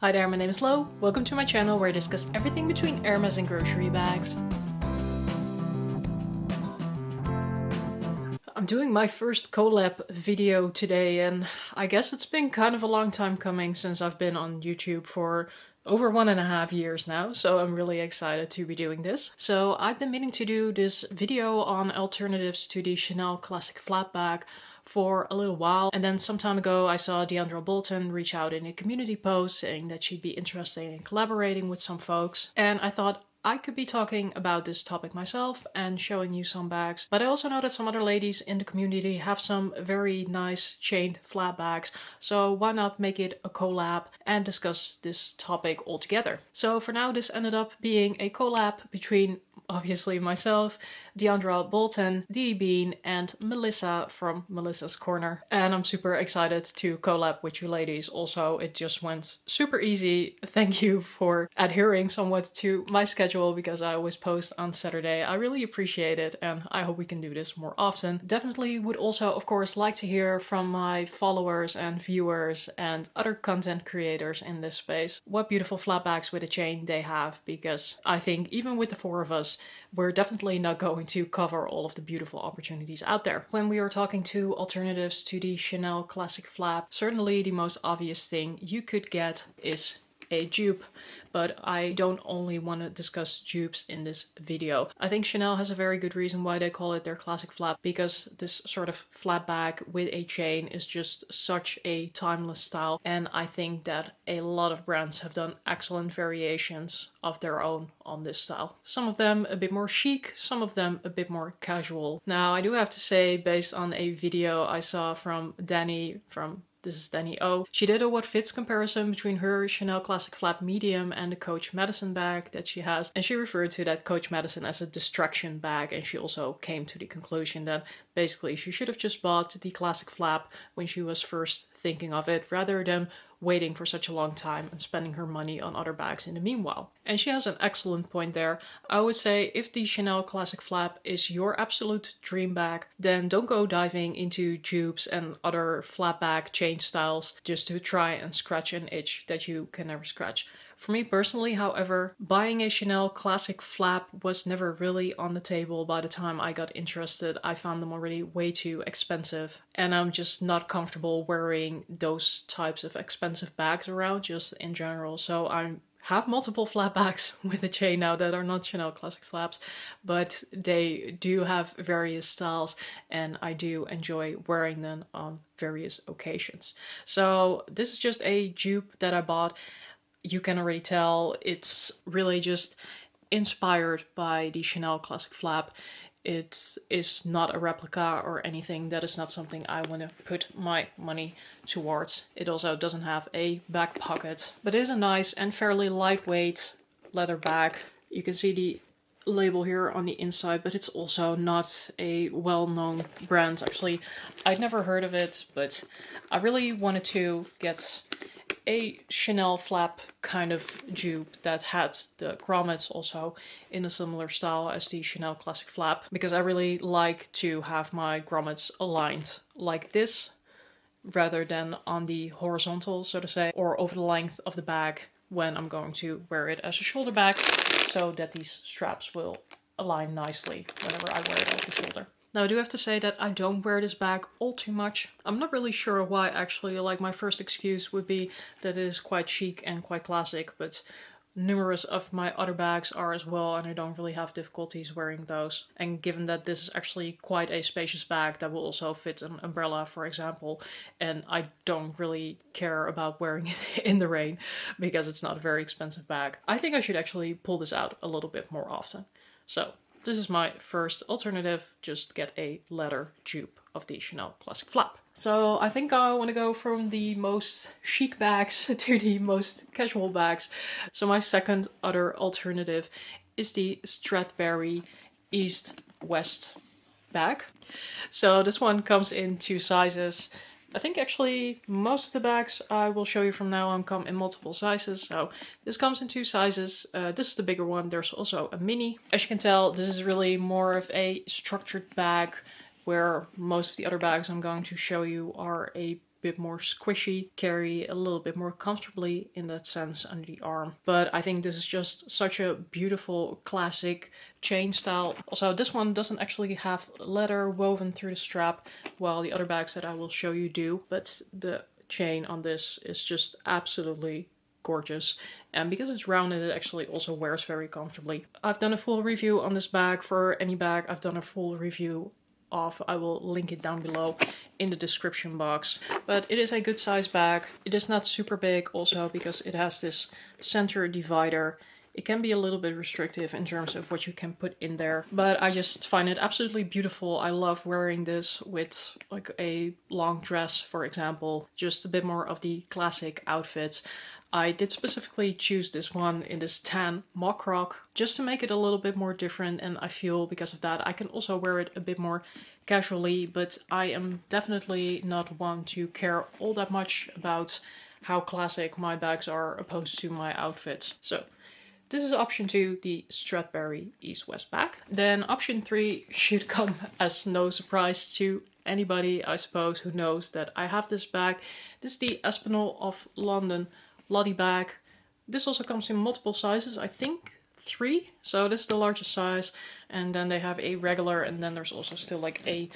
Hi there, my name is Lo. Welcome to my channel where I discuss everything between Hermes and grocery bags. I'm doing my first collab video today, and I guess it's been kind of a long time coming since I've been on YouTube for over 1.5 years now, so I'm really excited to be doing this. So I've been meaning to do this video on alternatives to the Chanel Classic Flat Bag for a little while, and then some time ago I saw Deandra Bolton reach out in a community post saying that she'd be interested in collaborating with some folks, and I thought I could be talking about this topic myself and showing you some bags, but I also know that some other ladies in the community have some very nice chained flat bags, so why not make it a collab and discuss this topic all together. So for now this ended up being a collab between obviously myself, Deandra Bolton, Dee Bean, and Melissa from Melissa's Corner. And I'm super excited to collab with you ladies. Also, it just went super easy. Thank you for adhering somewhat to my schedule because I always post on Saturday. I really appreciate it and I hope we can do this more often. Definitely would also, of course, like to hear from my followers and viewers and other content creators in this space what beautiful flat bags with a chain they have, because I think even with the four of us, we're definitely not going to cover all of the beautiful opportunities out there. When we are talking to alternatives to the Chanel Classic Flap, certainly the most obvious thing you could get is a dupe, but I don't only want to discuss dupes in this video. I think Chanel has a very good reason why they call it their classic flap, because this sort of flat bag with a chain is just such a timeless style, and I think that a lot of brands have done excellent variations of their own on this style. Some of them a bit more chic, some of them a bit more casual. Now I do have to say, based on a video I saw from Danny from This is Danny O. She did a what fits comparison between her Chanel Classic Flap Medium and the Coach Madison bag that she has. And she referred to that Coach Madison as a distraction bag. And she also came to the conclusion that basically she should have just bought the Classic Flap when she was first thinking of it, rather than waiting for such a long time and spending her money on other bags in the meanwhile. And she has an excellent point there. I would say if the Chanel Classic Flap is your absolute dream bag, then don't go diving into dupes and other flat bag chain styles just to try and scratch an itch that you can never scratch. For me personally, however, buying a Chanel Classic Flap was never really on the table by the time I got interested. I found them already way too expensive, and I'm just not comfortable wearing those types of expensive bags around just in general. So I have multiple flat bags with a chain now that are not Chanel Classic Flaps, but they do have various styles and I do enjoy wearing them on various occasions. So this is just a dupe that I bought. You can already tell it's really just inspired by the Chanel Classic Flap. It is not a replica or anything. That is not something I want to put my money towards. It also doesn't have a back pocket, but it is a nice and fairly lightweight leather bag. You can see the label here on the inside, but it's also not a well-known brand. Actually, I'd never heard of it, but I really wanted to get a Chanel flap kind of dupe that had the grommets also in a similar style as the Chanel Classic Flap, because I really like to have my grommets aligned like this rather than on the horizontal, so to say, or over the length of the bag when I'm going to wear it as a shoulder bag, so that these straps will align nicely whenever I wear it over the shoulder. Now I do have to say that I don't wear this bag all too much. I'm not really sure why actually. Like, my first excuse would be that it is quite chic and quite classic, but numerous of my other bags are as well, and I don't really have difficulties wearing those. And given that this is actually quite a spacious bag that will also fit an umbrella, for example, and I don't really care about wearing it in the rain because it's not a very expensive bag, I think I should actually pull this out a little bit more often. So this is my first alternative, just get a leather dupe of the Chanel Classic Flap. So I think I want to go from the most chic bags to the most casual bags. So my second other alternative is the Strathberry East-West bag. So this one comes in 2 sizes. I think actually most of the bags I will show you from now on come in multiple sizes. So this comes in 2 sizes. This is the bigger one. There's also a mini. As you can tell, this is really more of a structured bag, where most of the other bags I'm going to show you are a bit more squishy, carry a little bit more comfortably in that sense under the arm. But I think this is just such a beautiful classic chain style. Also, this one doesn't actually have leather woven through the strap, while the other bags that I will show you do, but the chain on this is just absolutely gorgeous, and because it's rounded, it actually also wears very comfortably. I've done a full review on this bag. For any bag I've done a full review of, I will link it down below in the description box. But it is a good size bag. It is not super big also because it has this center divider. It can be a little bit restrictive in terms of what you can put in there, but I just find it absolutely beautiful. I love wearing this with like a long dress, for example, just a bit more of the classic outfits. I did specifically choose this one in this tan mock rock just to make it a little bit more different, and I feel because of that I can also wear it a bit more casually, but I am definitely not one to care all that much about how classic my bags are opposed to my outfits. So this is option 2, the Stradberry East-West bag. Then option 3 should come as no surprise to anybody, I suppose, who knows that I have this bag. This is the Espinal of London Lottie bag. This also comes in multiple sizes, I think 3. So this is the largest size, and then they have a regular, and then there's also still like a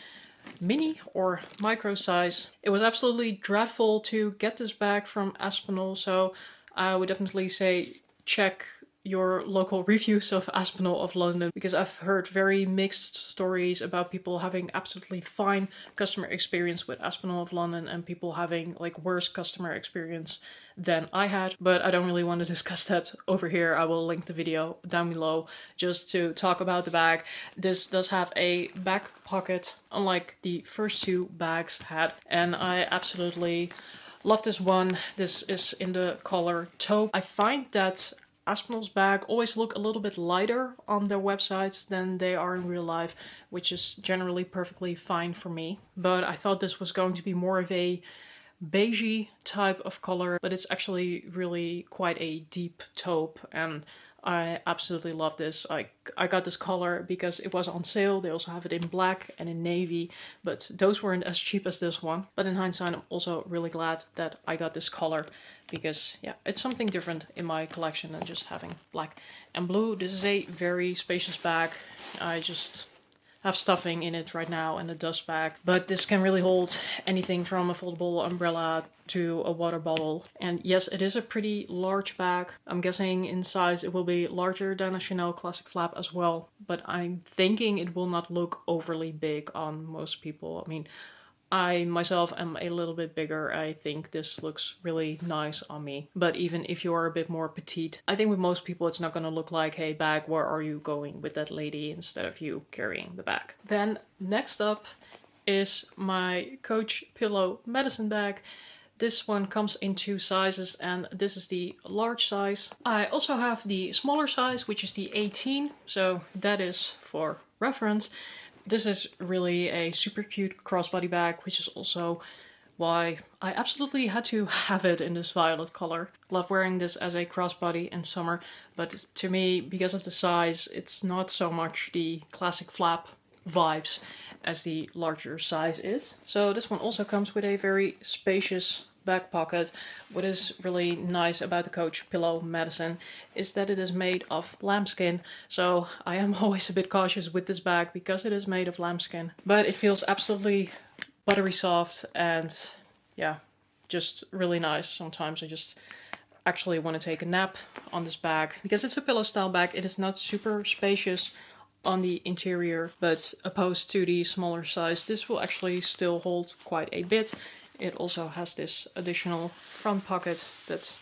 mini or micro size. It was absolutely dreadful to get this bag from Espinal, so I would definitely say check your local reviews of Espinal of London, because I've heard very mixed stories about people having absolutely fine customer experience with Espinal of London and people having like worse customer experience than I had, but I don't really want to discuss that over here. I will link the video down below just to talk about the bag. This does have a back pocket, unlike the first 2 bags had, and I absolutely love this one. This is in the color taupe. I find that Aspinall's bag always look a little bit lighter on their websites than they are in real life, which is generally perfectly fine for me. But I thought this was going to be more of a beigey type of color, but it's actually really quite a deep taupe, and I absolutely love this. I got this color because it was on sale. They also have it in black and in navy, but those weren't as cheap as this one. But in hindsight, I'm also really glad that I got this color because, yeah, it's something different in my collection than just having black and blue. This is a very spacious bag. I just have stuffing in it right now and a dust bag, but this can really hold anything from a foldable umbrella to a water bottle. And yes, it is a pretty large bag. I'm guessing in size it will be larger than a Chanel Classic Flap as well, but I'm thinking it will not look overly big on most people. I mean, I myself am a little bit bigger. I think this looks really nice on me. But even if you are a bit more petite, I think with most people it's not going to look like, hey bag, where are you going with that lady, instead of you carrying the bag. Then next up is my Coach Pillow medicine bag. This one comes in 2 sizes, and this is the large size. I also have the smaller size, which is the 18, so that is for reference. This is really a super cute crossbody bag, which is also why I absolutely had to have it in this violet color. Love wearing this as a crossbody in summer, but to me, because of the size, it's not so much the classic flap vibes as the larger size is. So this one also comes with a very spacious back pocket. What is really nice about the Coach Pillow medicine is that it is made of lambskin, so I am always a bit cautious with this bag because it is made of lambskin, but it feels absolutely buttery soft and yeah, just really nice. Sometimes I just actually want to take a nap on this bag because it's a pillow style bag. It is not super spacious on the interior, but opposed to the smaller size, this will actually still hold quite a bit. It also has this additional front pocket that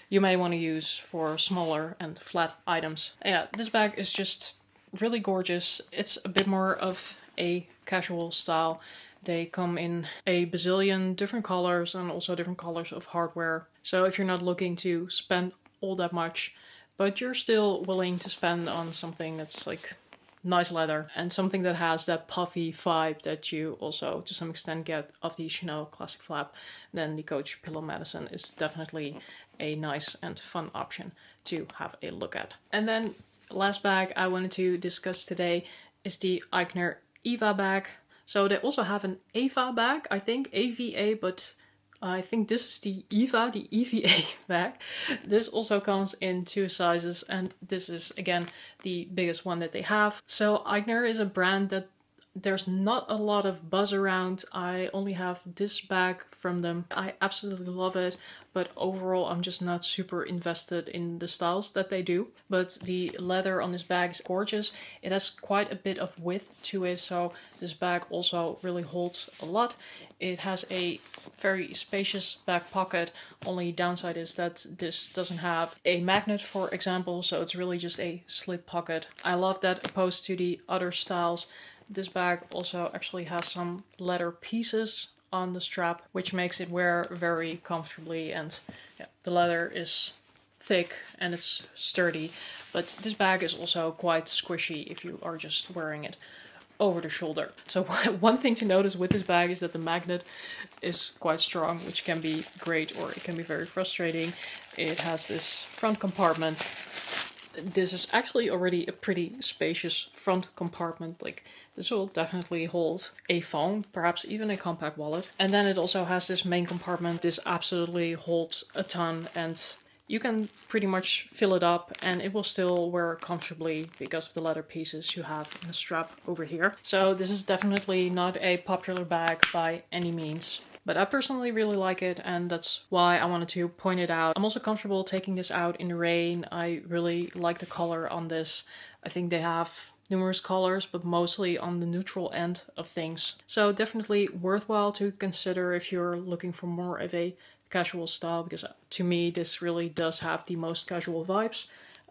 you may want to use for smaller and flat items. Yeah, this bag is just really gorgeous. It's a bit more of a casual style. They come in a bazillion different colors and also different colors of hardware. So if you're not looking to spend all that much, but you're still willing to spend on something that's like nice leather and something that has that puffy vibe that you also to some extent get of the Chanel Classic Flap, then the Coach Pillow medicine is definitely a nice and fun option to have a look at. And then last bag I wanted to discuss today is the Eichner Eva bag. So they also have an Ava bag, I think, AVA, but I think this is the EVA bag. This also comes in 2 sizes, and this is again the biggest one that they have. So Eigner is a brand that there's not a lot of buzz around. I only have this bag from them. I absolutely love it, but overall I'm just not super invested in the styles that they do. But the leather on this bag is gorgeous. It has quite a bit of width to it, so this bag also really holds a lot. It has a very spacious back pocket. Only downside is that this doesn't have a magnet, for example, so it's really just a slit pocket. I love that opposed to the other styles. This bag also actually has some leather pieces on the strap, which makes it wear very comfortably, and yeah, the leather is thick and it's sturdy, but this bag is also quite squishy if you are just wearing it over the shoulder. So one thing to notice with this bag is that the magnet is quite strong, which can be great or it can be very frustrating. It has this front compartment. This is actually already a pretty spacious front compartment. Like, this will definitely hold a phone, perhaps even a compact wallet. And then it also has this main compartment. This absolutely holds a ton, and you can pretty much fill it up and it will still wear comfortably because of the leather pieces you have in the strap over here. So this is definitely not a popular bag by any means. But I personally really like it, and that's why I wanted to point it out. I'm also comfortable taking this out in the rain. I really like the color on this. I think they have numerous colors, but mostly on the neutral end of things. So definitely worthwhile to consider if you're looking for more of a casual style, because to me this really does have the most casual vibes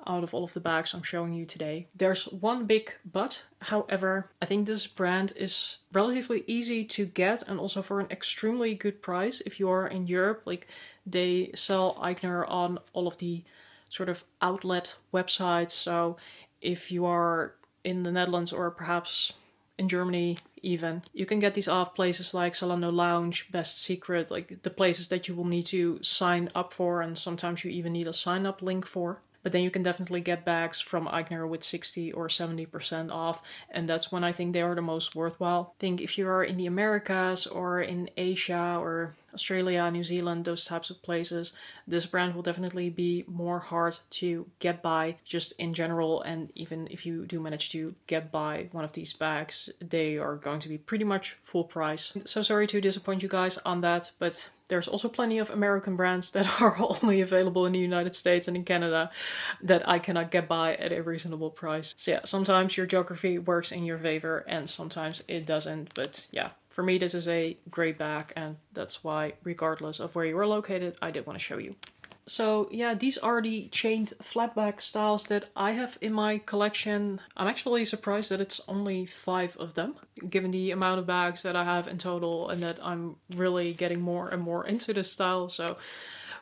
out of all of the bags I'm showing you today. There's one big but, however, I think this brand is relatively easy to get and also for an extremely good price if you are in Europe. Like, they sell Eigner on all of the sort of outlet websites, so if you are in the Netherlands or perhaps in Germany even, you can get these off places like Zalando Lounge, Best Secret, like the places that you will need to sign up for, and sometimes you even need a sign up link for. But then you can definitely get bags from Eigner with 60 or 70% off, and that's when I think they are the most worthwhile. I think if you are in the Americas or in Asia or Australia, New Zealand, those types of places, this brand will definitely be more hard to get by just in general. And even if you do manage to get by one of these bags, they are going to be pretty much full price. So sorry to disappoint you guys on that, but there's also plenty of American brands that are only available in the United States and in Canada that I cannot get by at a reasonable price. So yeah, sometimes your geography works in your favor and sometimes it doesn't, but yeah. For me, this is a great bag, and that's why, regardless of where you are located, I did want to show you. So yeah, these are the chained flatback styles that I have in my collection. I'm actually surprised that it's only 5 of them, given the amount of bags that I have in total, and that I'm really getting more and more into this style. So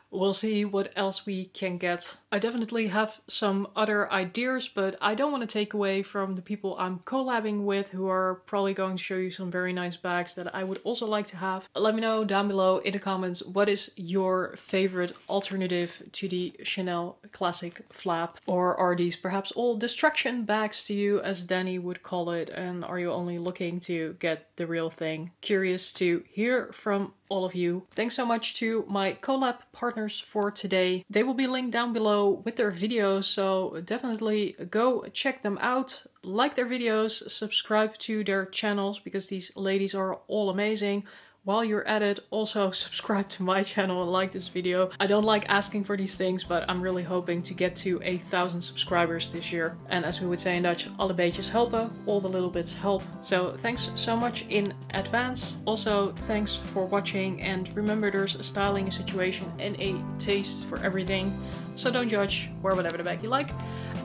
we'll see what else we can get. I definitely have some other ideas, but I don't want to take away from the people I'm collabing with, who are probably going to show you some very nice bags that I would also like to have. Let me know down below in the comments, what is your favorite alternative to the Chanel Classic Flap? Or are these perhaps all distraction bags to you, as Danny would call it, and are you only looking to get the real thing? Curious to hear from all of you. Thanks so much to my collab partners for today. They will be linked down below with their videos, so definitely go check them out. Like their videos, subscribe to their channels because these ladies are all amazing. While you're at it, also subscribe to my channel and like this video. I don't like asking for these things, but I'm really hoping to get to 1,000 subscribers this year. And as we would say in Dutch, alle beetjes helpen, all the little bits help. So thanks so much in advance. Also, thanks for watching, and remember, there's a styling, a situation, and a taste for everything. So don't judge, wear whatever the bag you like.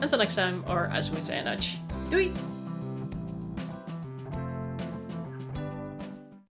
Until next time, or as we would say in Dutch, doei!